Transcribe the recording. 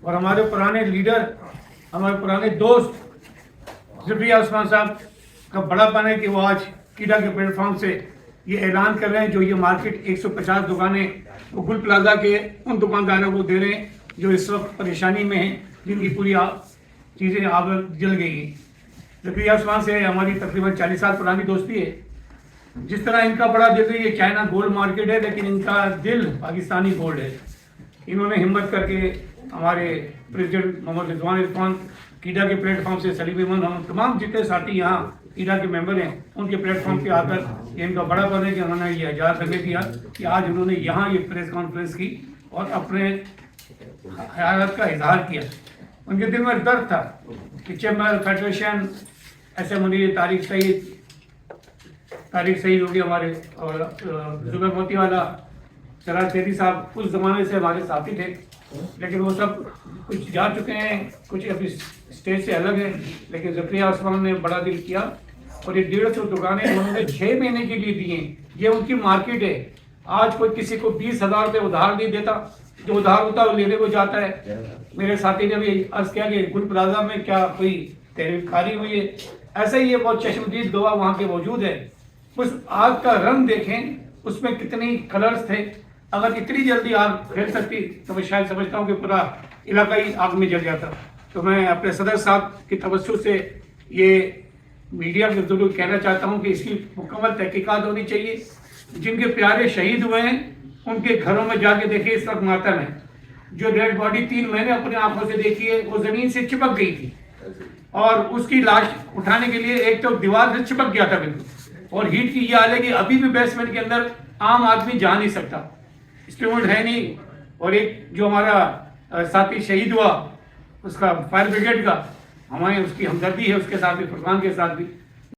اور ہمارے پرانے لیڈر، ہمارے پرانے دوست ظفریہ عثمان صاحب کا بڑا پن ہے کہ وہ آج کیڈا کے پلیٹ فارم سے یہ اعلان کر رہے ہیں، جو یہ مارکیٹ 150 دکانیں وہ گل پلازا کے ان دکانداروں کو دے رہے ہیں جو اس وقت پریشانی میں ہیں، جن کی پوری چیزیں آگ جل گئی ہیں۔ ظفریہ عثمان سے ہماری تقریباً 40 سال پرانی دوستی ہے۔ جس طرح ان کا بڑا دل ہے، یہ چائنا گولڈ مارکیٹ ہے، لیکن ان کا دل پاکستانی گولڈ ہے۔ انہوں نے ہمت کر کے ہمارے پریزیڈنٹ محمد رضوان عرفان کیڈا کے پلیٹ فارم سے، سلیم احمد، ہم تمام جتنے ساتھی یہاں کیڈا کے ممبر ہیں، ان کے پلیٹ فارم پہ آ کر یہ ان کا بڑا پن ہے کہ انہوں نے یہ اعزاز ہمیں دیا کہ آج انہوں نے یہاں یہ پریس کانفرنس کی اور اپنے خیالات کا اظہار کیا۔ ان کے دل میں درد تھا کہ چیمبر فیڈریشن ایسے منیر طارق سعید ہوگی ہمارے، اور زبیر موتی والا، سراج تیری صاحب اس زمانے سے ہمارے ساتھی تھے، لیکن وہ سب کچھ جا چکے ہیں، کچھ ابھی اسٹیج سے الگ ہیں۔ لیکن ظفریہ عثمان نے بڑا دل کیا اور یہ 150 دکانیں انہوں نے 6 مہینے کے لیے دی ہیں۔ یہ ان کی مارکیٹ ہے۔ آج کوئی کسی کو 20,000 روپے ادھار نہیں دیتا، جو ادھار ہوتا ہے وہ لینے کو جاتا ہے۔ میرے ساتھی نے بھی عرض کیا کہ گل پلازا میں کیا کوئی تحریک کاری ہوئی ہے؟ ایسا ہی یہ بہت چشمدید گواہ وہاں کے موجود ہے۔ اس آگ کا رنگ دیکھیں، اس میں کتنی کلرز تھے۔ اگر اتنی جلدی آگ پھیل سکتی تو میں شاید سمجھتا ہوں کہ پورا علاقہ ہی آگ میں جل جاتا۔ تو میں اپنے صدر صاحب کی توسط سے یہ میڈیا کے ضرور کہنا چاہتا ہوں کہ اس کی مکمل تحقیقات ہونی چاہیے۔ جن کے پیارے شہید ہوئے ہیں ان کے گھروں میں جا کے دیکھیے، اس وقت ماتم ہے۔ جو ڈیڈ باڈی 3 مہینے اپنے آنکھوں سے دیکھی ہے، وہ زمین سے چپک گئی تھی، اور اس کی لاش اٹھانے کے لیے ایک تو دیوار سے چپک گیا تھا بالکل، اور ہیٹ کی یہ حال ہے کہ ابھی بھی بیسمنٹ کے اندر عام آدمی جا نہیں سکتا، اسٹیورڈ ہے نہیں۔ اور ایک جو ہمارا ساتھی شہید ہوا، اس کا فائر بریگیڈ کا، ہمیں اس کی ہمدردی ہے اس کے ساتھ بھی، فرقان کے ساتھ بھی۔